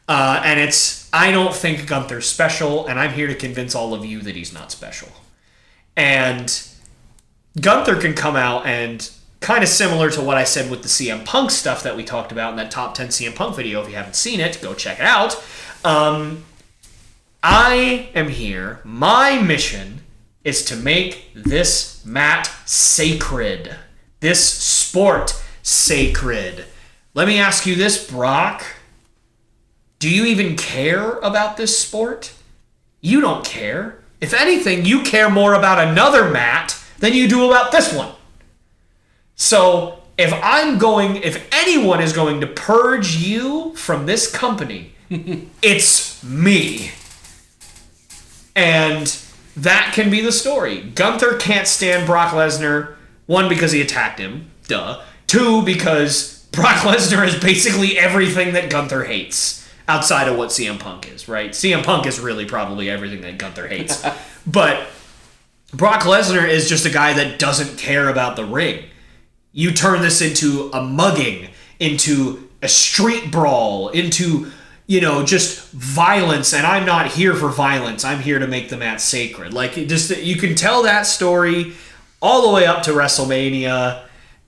And it's, I don't think Gunther's special, and I'm here to convince all of you that he's not special. And Gunther can come out and, kind of similar to what I said with the CM Punk stuff that we talked about in that top 10 CM Punk video. If you haven't seen it, go check it out. I am here. My mission is to make this mat sacred. This sport sacred. Let me ask you this, Brock. Do you even care about this sport? You don't care. If anything, you care more about another mat than you do about this one. So, if anyone is going to purge you from this company, it's me. And that can be the story. Gunther can't stand Brock Lesnar. One, because he attacked him. Duh. Two, because Brock Lesnar is basically everything that Gunther hates. Outside of what CM Punk is, right? CM Punk is really probably everything that Gunther hates. But Brock Lesnar is just a guy that doesn't care about the ring. You turn this into a mugging, into a street brawl, into, just violence, and I'm not here for violence. I'm here to make the mat sacred. Like, you can tell that story all the way up to WrestleMania,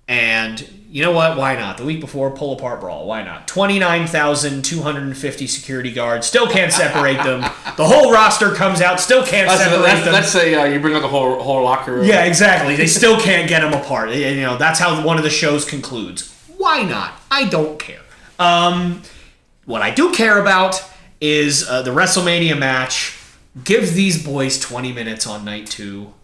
and you know what? Why not? The week before, pull apart brawl. Why not? 29,250 security guards. Still can't separate them. The whole roster comes out. Still can't separate them. Let's say you bring out the whole locker room. Yeah, exactly. They still can't get them apart. That's how one of the shows concludes. Why not? I don't care. What I do care about is the WrestleMania match. Give these boys 20 minutes on night 2.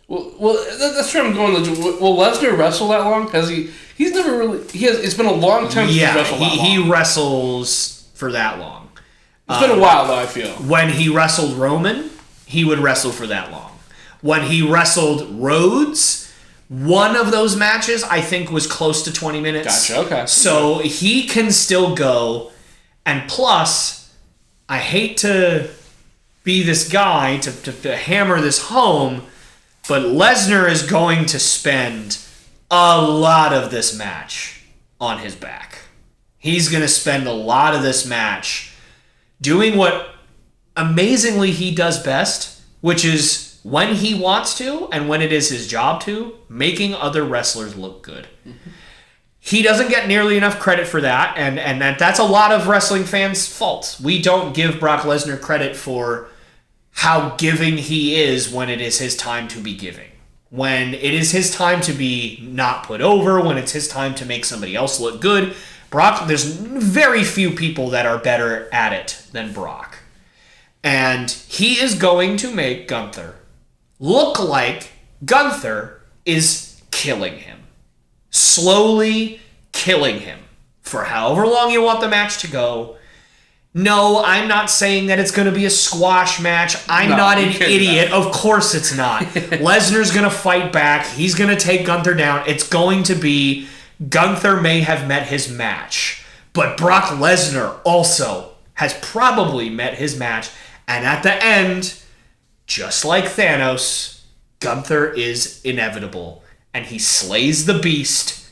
Well, that's where I'm going. Will Lesnar wrestle that long? Because he's never really. It's been a long time since he's wrestled that long. He wrestles for that long. It's been a while, though, I feel. When he wrestled Roman, he would wrestle for that long. When he wrestled Rhodes, one of those matches, I think, was close to 20 minutes. Gotcha, okay. So he can still go. And plus, I hate to be this guy, to hammer this home, but Lesnar is going to spend a lot of this match on his back. He's going to spend a lot of this match doing what amazingly he does best, which is when he wants to and when it is his job to, making other wrestlers look good. Mm-hmm. He doesn't get nearly enough credit for that, and that's a lot of wrestling fans' fault. We don't give Brock Lesnar credit for how giving he is when it is his time to be giving. When it is his time to be not put over, when it's his time to make somebody else look good, there's very few people that are better at it than Brock. And he is going to make Gunther look like Gunther is killing him. Slowly killing him for however long you want the match to go. No, I'm not saying that it's going to be a squash match. I'm not an idiot. Of course it's not. Lesnar's going to fight back. He's going to take Gunther down. It's going to be Gunther may have met his match, but Brock Lesnar also has probably met his match. And at the end, just like Thanos, Gunther is inevitable. And he slays the Beast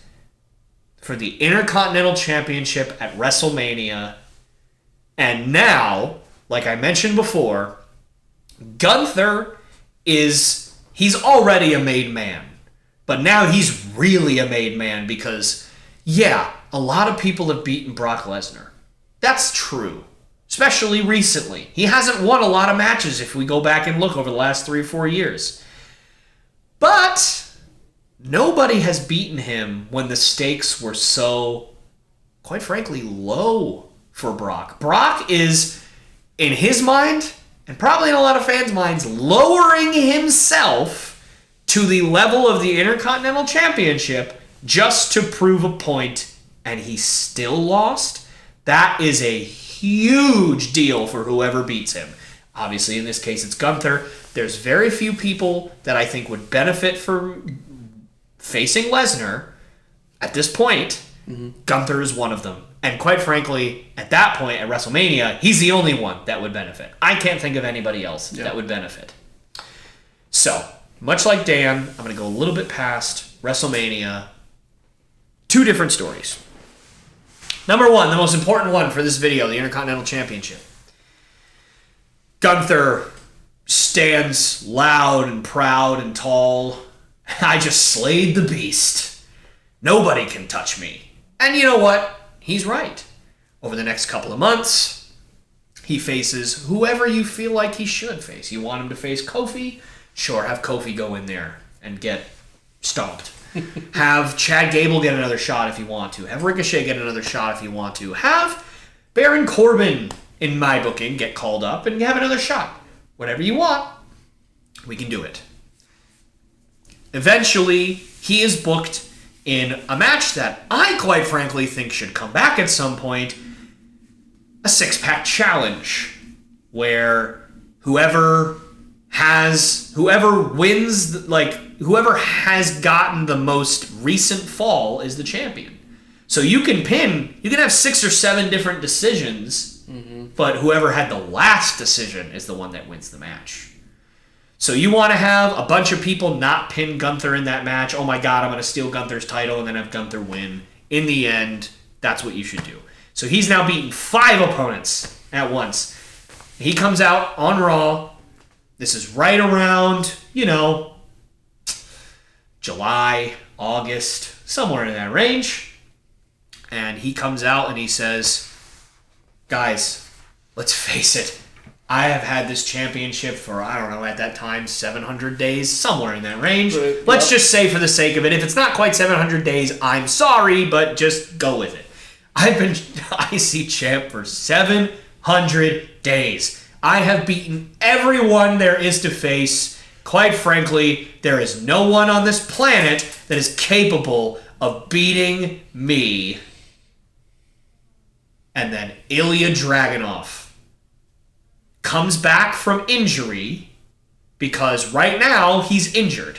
for the Intercontinental Championship at WrestleMania. And now, like I mentioned before, Gunther he's already a made man. But now he's really a made man because, yeah, a lot of people have beaten Brock Lesnar. That's true. Especially recently. He hasn't won a lot of matches if we go back and look over the last 3 or 4 years. But nobody has beaten him when the stakes were so, quite frankly, low for Brock. Brock is, in his mind, and probably in a lot of fans' minds, lowering himself to the level of the Intercontinental Championship just to prove a point, and he still lost. That is a huge deal for whoever beats him. Obviously, in this case, it's Gunther. There's very few people that I think would benefit from facing Lesnar. At this point, Gunther is one of them. And quite frankly, at that point at WrestleMania, he's the only one that would benefit. I can't think of anybody else that would benefit. So, much like Dan, I'm going to go a little bit past WrestleMania. 2 different stories. Number 1, the most important one for this video, the Intercontinental Championship. Gunther stands loud and proud and tall. I just slayed the Beast. Nobody can touch me. And you know what? He's right. Over the next couple of months, he faces whoever you feel like he should face. You want him to face Kofi? Sure, have Kofi go in there and get stomped. Have Chad Gable get another shot if you want to. Have Ricochet get another shot if you want to. Have Baron Corbin, in my booking, get called up and have another shot. Whatever you want, we can do it. Eventually, he is booked in a match that I quite frankly think should come back at some point, a 6-pack challenge, where whoever wins, whoever has gotten the most recent fall is the champion. So you can have 6 or 7 different decisions, but whoever had the last decision is the one that wins the match. So you want to have a bunch of people not pin Gunther in that match. Oh my God, I'm going to steal Gunther's title and then have Gunther win. In the end, that's what you should do. So he's now beaten 5 opponents at once. He comes out on Raw. This is right around, July, August, somewhere in that range. And he comes out and he says, guys, let's face it. I have had this championship for, I don't know, at that time, 700 days, somewhere in that range. Right, let's just say for the sake of it, if it's not quite 700 days, I'm sorry, but just go with it. I've been IC champ for 700 days. I have beaten everyone there is to face. Quite frankly, there is no one on this planet that is capable of beating me. And then Ilya Dragunov comes back from injury because right now he's injured.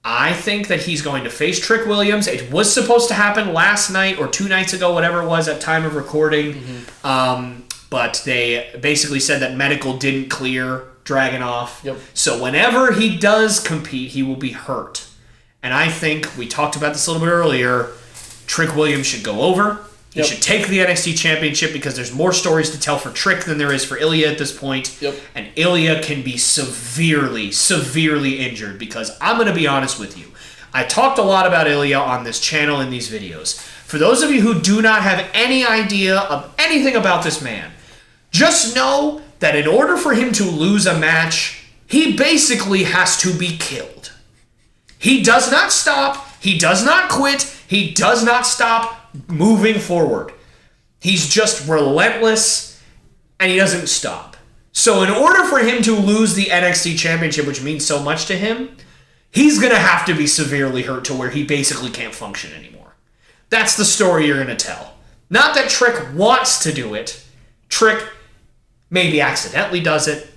I think that he's going to face Trick Williams. It was supposed to happen last night or 2 nights ago, whatever it was at time of recording. But they basically said that medical didn't clear Dragunov. Yep. So whenever he does compete, he will be hurt. And I think, we talked about this a little bit earlier, Trick Williams should go over. He should take the NXT Championship because there's more stories to tell for Trick than there is for Ilya at this point. Yep. And Ilya can be severely, severely injured because I'm going to be honest with you. I talked a lot about Ilya on this channel in these videos. For those of you who do not have any idea of anything about this man, just know that in order for him to lose a match, he basically has to be killed. He does not stop. He does not quit. He does not stop moving forward. He's just relentless, and he doesn't stop. So in order for him to lose the NXT Championship, which means so much to him, he's going to have to be severely hurt to where he basically can't function anymore. That's the story you're going to tell. Not that Trick wants to do it. Trick maybe accidentally does it.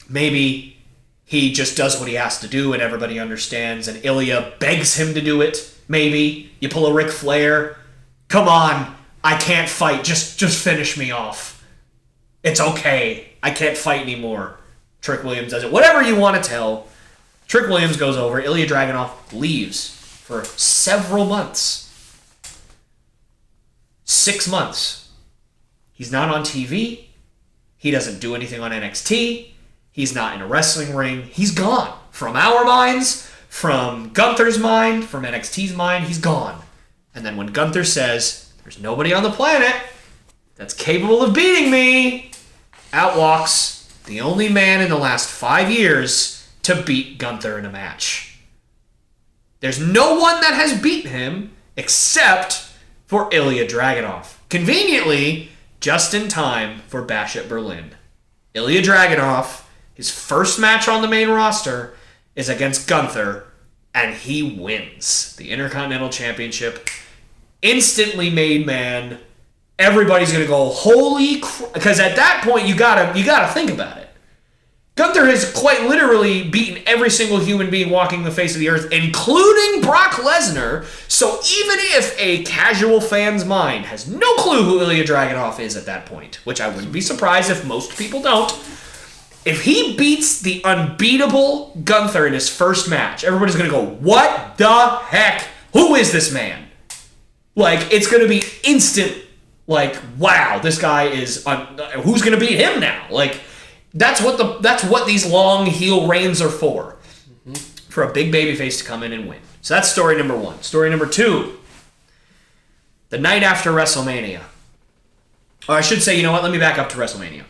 Maybe he just does what he has to do and everybody understands, and Ilya begs him to do it. Maybe you pull a Ric Flair. Come on, I can't fight. Just finish me off. It's okay. I can't fight anymore. Trick Williams does it. Whatever you want to tell. Trick Williams goes over. Ilya Dragunov leaves for several months. 6 months. He's not on TV. He doesn't do anything on NXT. He's not in a wrestling ring. He's gone. From our minds, from Gunther's mind, from NXT's mind, he's gone. And then when Gunther says, there's nobody on the planet that's capable of beating me, out walks the only man in the last 5 years to beat Gunther in a match. There's no one that has beaten him except for Ilya Dragunov. Conveniently, just in time for Bash at Berlin. Ilya Dragunov, his first match on the main roster, is against Gunther, and he wins the Intercontinental Championship. Instantly made man. Everybody's gonna go, holy crap, because at that point you gotta think about it. Gunther has quite literally beaten every single human being walking the face of the earth, including Brock Lesnar. So even if a casual fan's mind has no clue who Ilya Dragunov is at that point, which I wouldn't be surprised if most people don't, if he beats the unbeatable Gunther in his first match, everybody's going to go, what the heck? Who is this man? Like, it's going to be instant, like, wow, this guy is, who's going to beat him now? Like, that's what these long heel reigns are for. Mm-hmm. For a big babyface to come in and win. So that's story number one. Story number two, the night after WrestleMania. Or I should say, you know what? Let me back up to WrestleMania.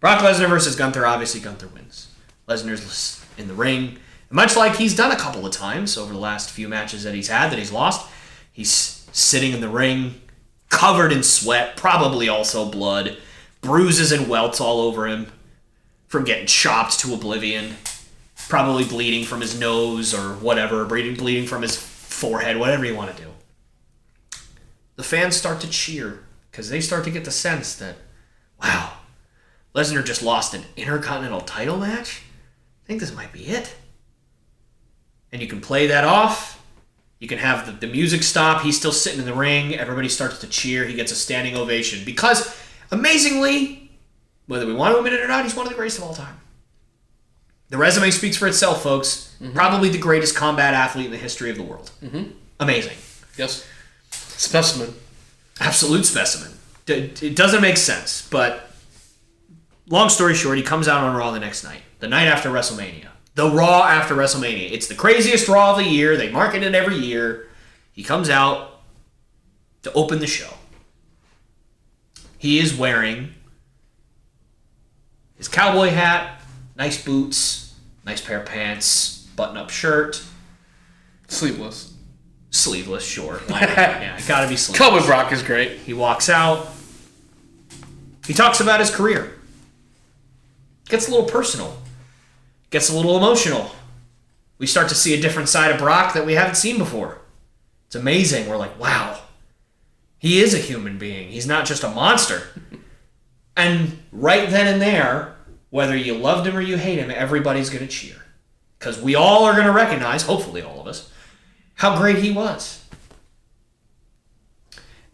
Brock Lesnar versus Gunther. Obviously, Gunther wins. Lesnar's in the ring. And much like he's done a couple of times over the last few matches that he's had that he's lost, he's sitting in the ring, covered in sweat, probably also blood, bruises and welts all over him from getting chopped to oblivion, probably bleeding from his nose or whatever, bleeding from his forehead, whatever you want to do. The fans start to cheer because they start to get the sense that, wow, Lesnar just lost an Intercontinental title match? I think this might be it. And you can play that off. You can have the music stop. He's still sitting in the ring. Everybody starts to cheer. He gets a standing ovation. Because, amazingly, whether we want to admit it or not, he's one of the greatest of all time. The resume speaks for itself, folks. Mm-hmm. Probably the greatest combat athlete in the history of the world. Mm-hmm. Amazing. Yes. Specimen. Absolute specimen. It doesn't make sense, but long story short, he comes out on Raw the next night. The night after WrestleMania. The Raw after WrestleMania. It's the craziest Raw of the year. They market it every year. He comes out to open the show. He is wearing his cowboy hat, nice boots, nice pair of pants, button-up shirt. Sleeveless. Sleeveless, sure. Yeah, it gotta be sleeveless. Cowboy Brock is great. He walks out. He talks about his career. Gets a little personal. Gets a little emotional. We start to see a different side of Brock that we haven't seen before. It's amazing. We're like, wow. He is a human being. He's not just a monster. And right then and there, whether you loved him or you hate him, everybody's going to cheer. Because we all are going to recognize, hopefully all of us, how great he was.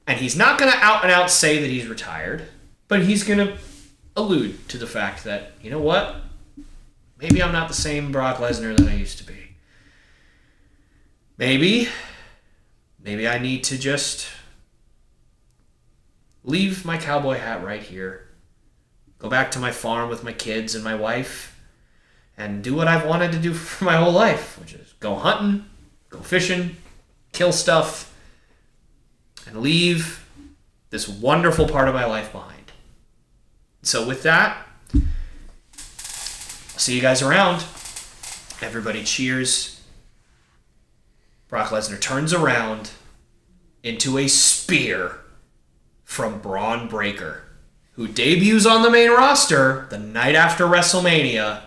And he's not going to out and out say that he's retired, but he's going to allude to the fact that, you know what? Maybe I'm not the same Brock Lesnar that I used to be. Maybe I need to just leave my cowboy hat right here, go back to my farm with my kids and my wife, and do what I've wanted to do for my whole life, which is go hunting, go fishing, kill stuff, and leave this wonderful part of my life behind. So with that, I'll see you guys around. Everybody cheers. Brock Lesnar turns around into a spear from Braun Breaker, who debuts on the main roster the night after WrestleMania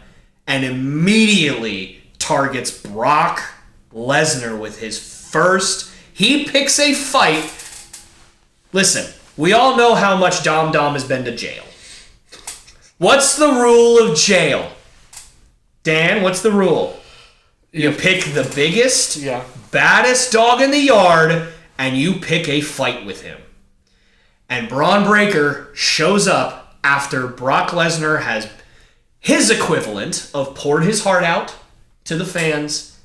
and immediately targets Brock Lesnar with his first. He picks a fight. Listen, We all know how much Dom Dom has been to jail. What's the rule of jail? Dan, what's the rule? You pick the biggest, baddest dog in the yard, and you pick a fight with him. And Braun Breaker shows up after Brock Lesnar has his equivalent of poured his heart out to the fans,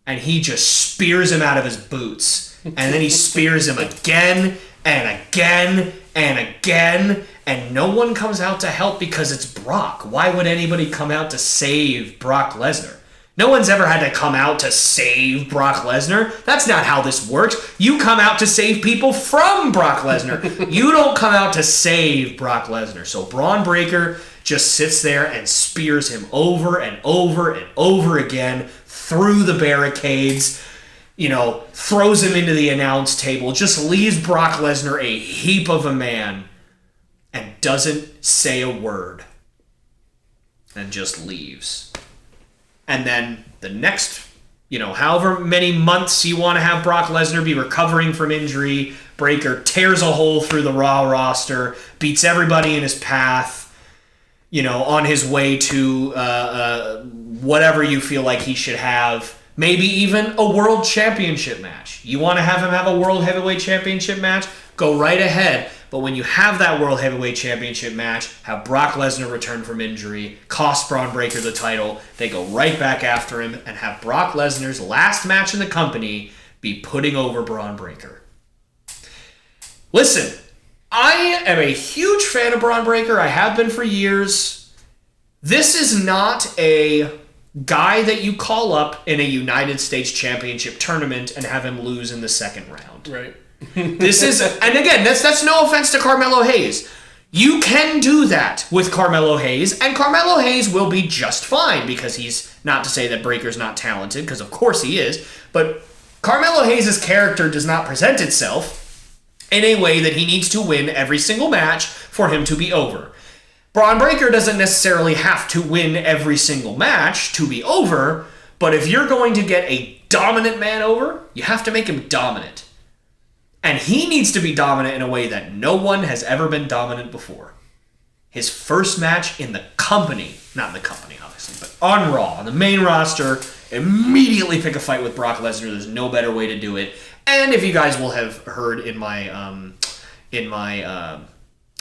and he just spears him out of his boots. And then he spears him again and again and again, and no one comes out to help because it's Brock. Why would anybody come out to save Brock Lesnar? No one's ever had to come out to save Brock Lesnar. That's not how this works. You come out to save people from Brock Lesnar. You don't come out to save Brock Lesnar. So Braun Breaker just sits there and spears him over and over and over again through the barricades, throws him into the announce table, just leaves Brock Lesnar a heap of a man and doesn't say a word and just leaves. And then the next, however many months you want to have Brock Lesnar be recovering from injury, Breaker tears a hole through the Raw roster, beats everybody in his path, on his way to whatever you feel like he should have. Maybe even a world championship match. You want to have him have a world heavyweight championship match? Go right ahead. But when you have that world heavyweight championship match, have Brock Lesnar return from injury, cost Braun Breaker the title, they go right back after him and have Brock Lesnar's last match in the company be putting over Braun Breaker. Listen, I am a huge fan of Braun Breaker. I have been for years. This is not a guy that you call up in a United States Championship tournament and have him lose in the second round. Right. This is, and again, that's no offense to Carmelo Hayes. You can do that with Carmelo Hayes, and Carmelo Hayes will be just fine because he's, not to say that Breaker's not talented, because of course he is, but Carmelo Hayes' character does not present itself in a way that he needs to win every single match for him to be over. Braun Breaker doesn't necessarily have to win every single match to be over, but if you're going to get a dominant man over, you have to make him dominant. And he needs to be dominant in a way that no one has ever been dominant before. His first match in the company, not in the company obviously, but on Raw, on the main roster, immediately pick a fight with Brock Lesnar. There's no better way to do it. And if you guys will have heard in my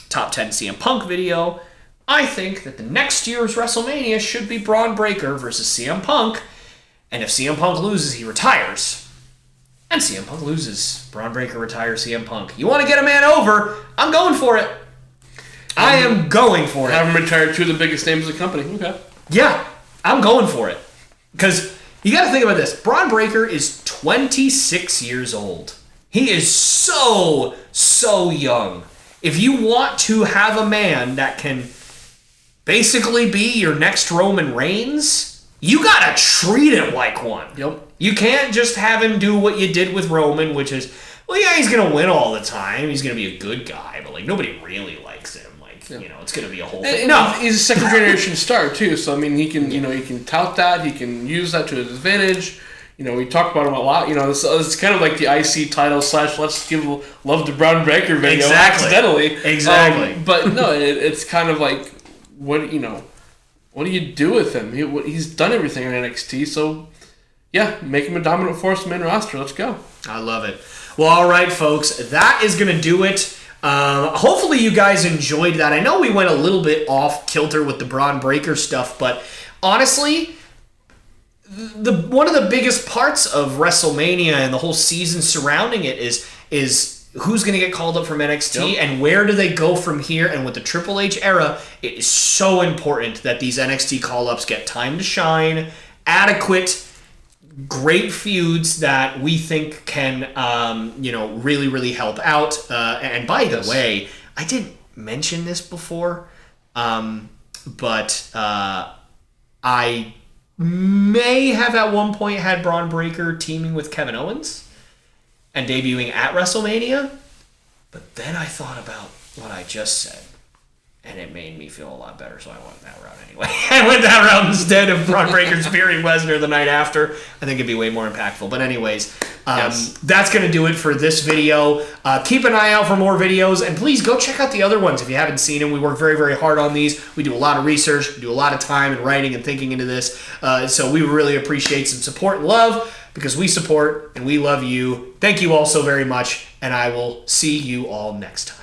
top 10 CM Punk video, I think that the next year's WrestleMania should be Braun Breaker versus CM Punk. And if CM Punk loses, he retires. And CM Punk loses. Braun Breaker retires CM Punk. You want to get a man over? I'm going for it. I am going for it. Have him retire two of the biggest names of the company. Okay. Yeah, I'm going for it. Because you got to think about this. Braun Breaker is 26 years old. He is so young. If you want to have a man that can basically be your next Roman Reigns, you got to treat him like one. Yep. You can't just have him do what you did with Roman, which is, well, yeah, he's going to win all the time. He's going to be a good guy, but, nobody really likes him. It's going to be a whole thing. No. He's a second-generation star, too, so, he can, he can tout that. He can use that to his advantage. We talk about him a lot. It's kind of like the IC title / let's give love to Braun Breaker video accidentally. Exactly. But, no, it's kind of like, what do you do with him? He's done everything in NXT, so... yeah, make him a dominant force in the main roster. Let's go. I love it. Well, all right, folks. That is going to do it. Hopefully you guys enjoyed that. I know we went a little bit off kilter with the Braun Breaker stuff, but honestly, one of the biggest parts of WrestleMania and the whole season surrounding it is who's going to get called up from NXT and where do they go from here. And with the Triple H era, it is so important that these NXT call-ups get time to shine, adequate, great feuds that we think can, really, really help out. And by the way, I didn't mention this before, but I may have at one point had Braun Breaker teaming with Kevin Owens and debuting at WrestleMania. But then I thought about what I just said. And it made me feel a lot better, so I went that route anyway. I went that route instead of Braun Breaker spearing Lesnar the night after. I think it'd be way more impactful. But anyways, Yes. That's going to do it for this video. Keep an eye out for more videos, and please go check out the other ones if you haven't seen them. We work very, very hard on these. We do a lot of research, we do a lot of time and writing and thinking into this. So we really appreciate some support and love, because we support and we love you. Thank you all so very much, and I will see you all next time.